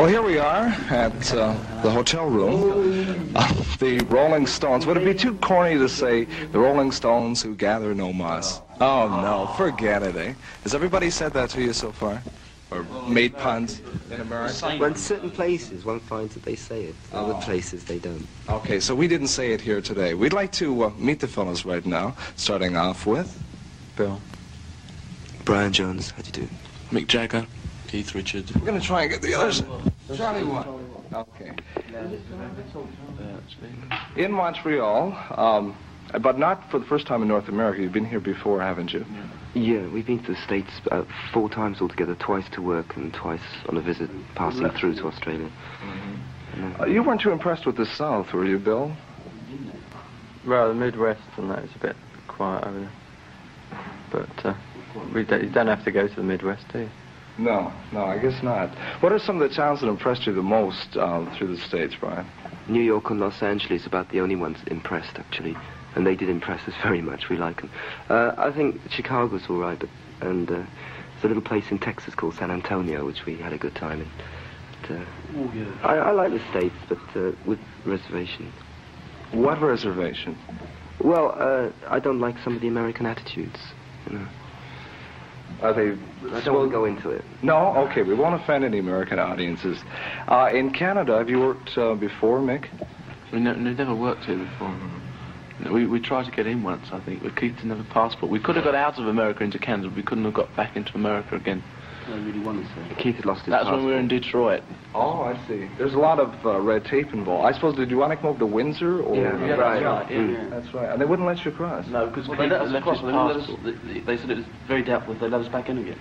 Well, here we are at the hotel room of the Rolling Stones. Would it be too corny to say the Rolling Stones who gather no moss? Oh, no, forget it, eh? Has everybody said that to you so far? Or made puns in America? Well, in certain places, one finds that they say it. Other places, they don't. Okay, so we didn't say it here today. We'd like to meet the fellows right now, starting off with... Bill. Brian Jones, how do you do? Mick Jagger. Keith Richards. We're going to try and get the others. Charlie what? Okay. In Montreal, but not for the first time in North America. You've been here before, haven't you? Yeah, we've been to the States 4 times altogether, twice to work and twice on a visit passing through to Australia. You weren't too impressed with the South, were you, Bill? Well, the Midwest and that is a bit quiet over there. But you don't have to go to the Midwest, do you? No, I guess not. What are some of the towns that impressed you the most through the States, Brian? New York and Los Angeles, about the only ones impressed, actually. And they did impress us very much. We like them. I think Chicago's all right, and there's a little place in Texas called San Antonio, which we had a good time in. But, I like the States, but with reservations. What reservation? Well, I don't like some of the American attitudes, you know. Are they... I don't want to go into it. No? Okay, we won't offend any American audiences. In Canada, have you worked before, Mick? We never worked here before. We tried to get in once, I think, but Keith didn't have a passport. We could have got out of America into Canada, but we couldn't have got back into America again. I really wanted to. Keith had lost his That's passport. when we were in Detroit. Oh, I see. There's a lot of red tape involved. I suppose, did you want to come over to Windsor? Or... Yeah, right. Yeah. That's right. And they wouldn't let you cross. No, because Well, Keith they had let us left his across, passport. they said it was very doubtful if they let us back in again.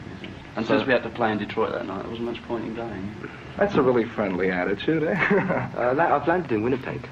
And since we had to play in Detroit that night, there wasn't much point in going. That's a really friendly attitude, eh? I've landed in Winnipeg.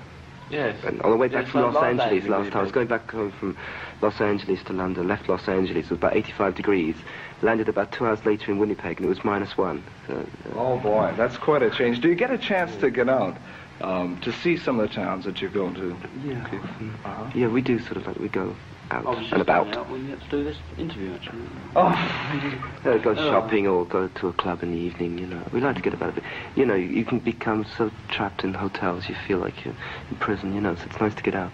Yes. And on the way back Yes, from Los last Angeles day, last time, I was going back home from Los Angeles to London, left Los Angeles, it was about 85 degrees, landed about 2 hours later in Winnipeg, and it was -1. So, Oh, boy, that's quite a change. Do you get a chance to get out to see some of the towns that you go to? yeah, yeah, we do sort of like, we go out I was just and about. finding out when you had to do this interview, actually. Go shopping or go to a club in the evening, you know. We like to get about a bit. You know, you can become so trapped in hotels, you feel like you're in prison, you know, so it's nice to get out.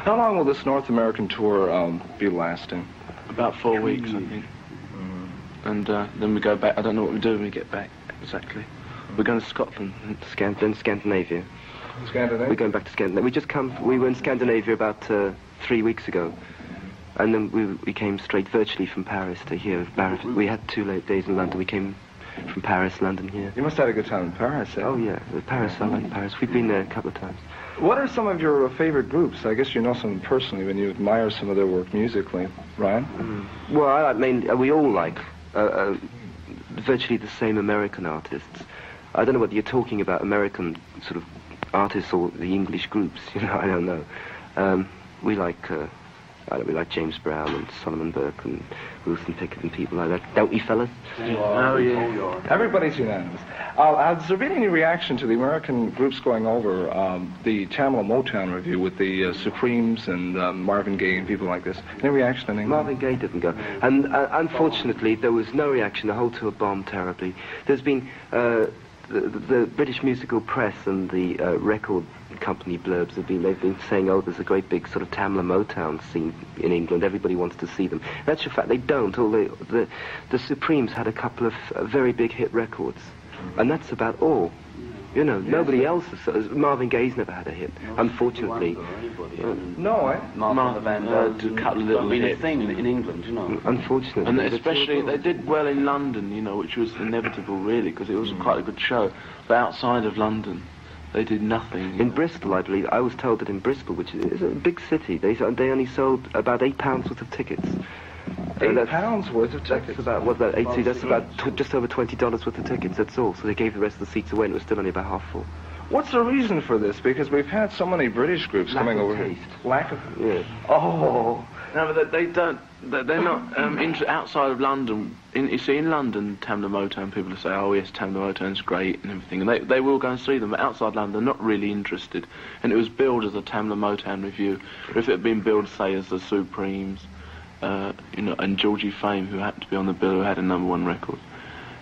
How long will this North American tour be lasting? About 4 weeks, I think. And then we go back. I don't know what we do when we get back, exactly. We're going to Scotland. Then Scandinavia. Scandinavia? We're going back to Scandinavia. We were in Scandinavia about 3 weeks ago. And then we came straight virtually from Paris to here. We had 2 late days in London. We came from Paris, London here. You must have had a good time in Paris, eh? Oh, yeah. Paris, I like Paris. We've been there a couple of times. What are some of your favorite groups? I guess you know some personally when you admire some of their work musically. Ryan? Well, we all like virtually the same American artists. I don't know whether you're talking about American sort of artists or the English groups, you know, I don't know. We like James Brown and Solomon Burke and Wilson Pickett and people like that. Don't we, fellas? Oh, yeah. Everybody's unanimous. Has there been any reaction to the American groups going over the Tamla Motown review with the Supremes and Marvin Gaye and people like this? Any reaction in England? Marvin Gaye didn't go. And unfortunately, there was no reaction. The whole tour bombed terribly. There's been... The British musical press and the record company blurbs they've been saying, oh, there's a great big sort of Tamla Motown scene in England. Everybody wants to see them. That's a fact. They don't. The Supremes had a couple of very big hit records, and that's about all. You know, nobody else has. Marvin Gaye's never had a hit, unfortunately. No, eh? Martha Van to cut a little been a hit. thing in England, you know. Unfortunately. And especially, they did well in London, you know, which was inevitable, really, because it was quite a good show. But outside of London, they did nothing. In Bristol, I believe, I was told that in Bristol, which is a big city, they only sold about £8 worth of tickets. £8 worth of tickets? That's about, what's that, that's about just over $20 worth of tickets, that's all. So they gave the rest of the seats away and it was still only about half full. What's the reason for this? Because we've had so many British groups coming over here. Lack of... Yeah. Oh... No, but they don't. They're not outside of London. You see, in London, Tamla Motown, people say, "Oh yes, Tamla Motown's great and everything," and they will go and see them. But outside London, they're not really interested. And it was billed as a Tamla Motown review. Or if it had been billed, say, as the Supremes, you know, and Georgie Fame, who happened to be on the bill, who had a #1 record,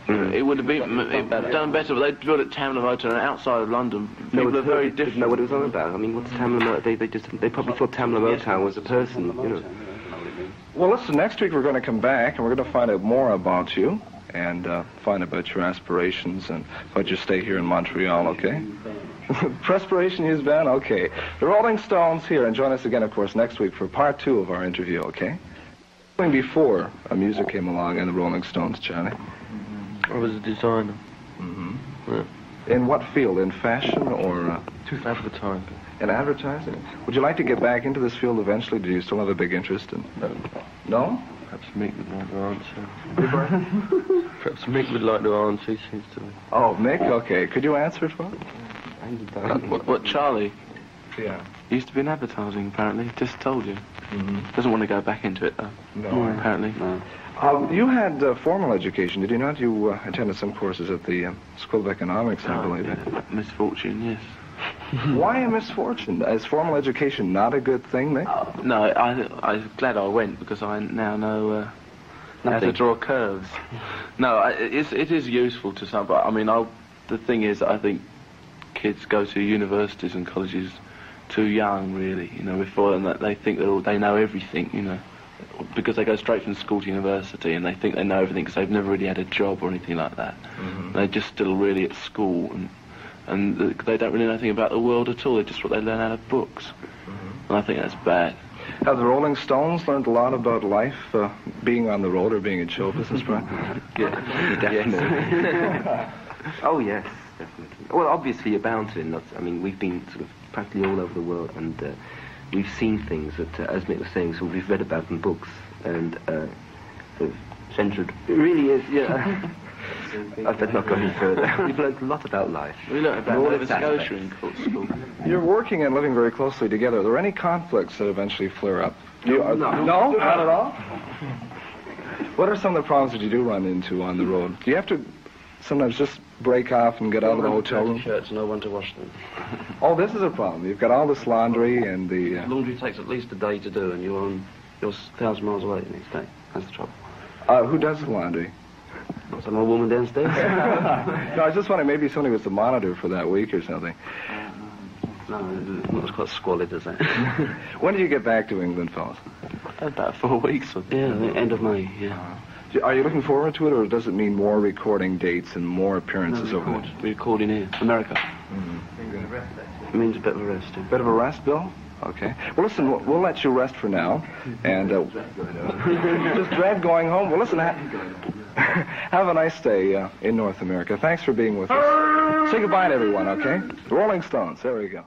it would have been done better, but they built it Tamla Motown outside of London. People are very different. Didn't know what it was all about. I mean, what's Tamla Motown? They probably thought Tamla Motown was a person, you know. Well, listen, next week we're going to come back and we're going to find out more about you and find about your aspirations and about your stay here in Montreal, okay? Perspiration used, Ben? Okay. The Rolling Stones here, and join us again, of course, next week for part 2 of our interview, okay? Before music came along and the Rolling Stones, Charlie? I was a designer. Mm-hmm. Yeah. In what field? In fashion or... Advertising. In advertising? Would you like to get back into this field eventually? Do you still have a big interest in... No? Perhaps Mick would like to answer. Perhaps Mick would like to answer, he seems to be. Oh, Mick? Okay. Could you answer it for us? What, Charlie? Yeah. He used to be in advertising, apparently. Just told you. Mm-hmm. Doesn't want to go back into it, though. No. Apparently. No. You had formal education, did you not? You attended some courses at the School of Economics, I believe. Yeah. Misfortune, yes. Why a misfortune? Is formal education not a good thing, Mick? No, I'm glad I went because I now know how to draw curves. No, it is useful to some, but I mean, the thing is, I think kids go to universities and colleges too young, really. You know, before and they think they know everything. You know, because they go straight from school to university and they think they know everything because they've never really had a job or anything like that. Mm-hmm. They're just still really at school and they don't really know anything about the world at all. They're just what they learn out of books. Mm-hmm. And I think that's bad. Have the Rolling Stones learned a lot about life, being on the road or being in show business, Brian? Yeah, definitely. Oh, yes, definitely. Well, obviously you're bound to in lots. I mean, we've been sort of practically all over the world and we've seen things that, as Mick was saying, so we've read about in books and sort of centred. It really is, yeah. I better not go any further. We've learned a lot about life. We learned about Nova Scotia in school. You're working and living very closely together. Are there any conflicts that eventually flare up? No, not at all? What are some of the problems that you do run into on the road? Do you have to sometimes just break off and get out of the hotel room? Shirts, no one to wash them. Oh, this is a problem. You've got all this laundry and the... Laundry takes at least a day to do, and you're 1,000 miles away the next day. That's the trouble. Who does the laundry? Some old woman downstairs. No, I was just wondering, maybe somebody was the monitor for that week or something. No, not as quite squalid as that. When do you get back to England, fellas? About 4 weeks. Yeah, the end of May, yeah. Are you looking forward to it, or does it mean more recording dates and more appearances over there? We're recording here, America. Mm-hmm. It means a bit of a rest, yeah. Bit of a rest, Bill? Okay. Well, listen, we'll let you rest for now. And just dread going home. Well, listen, have a nice day in North America. Thanks for being with us. Say goodbye to everyone, okay? The Rolling Stones. There we go.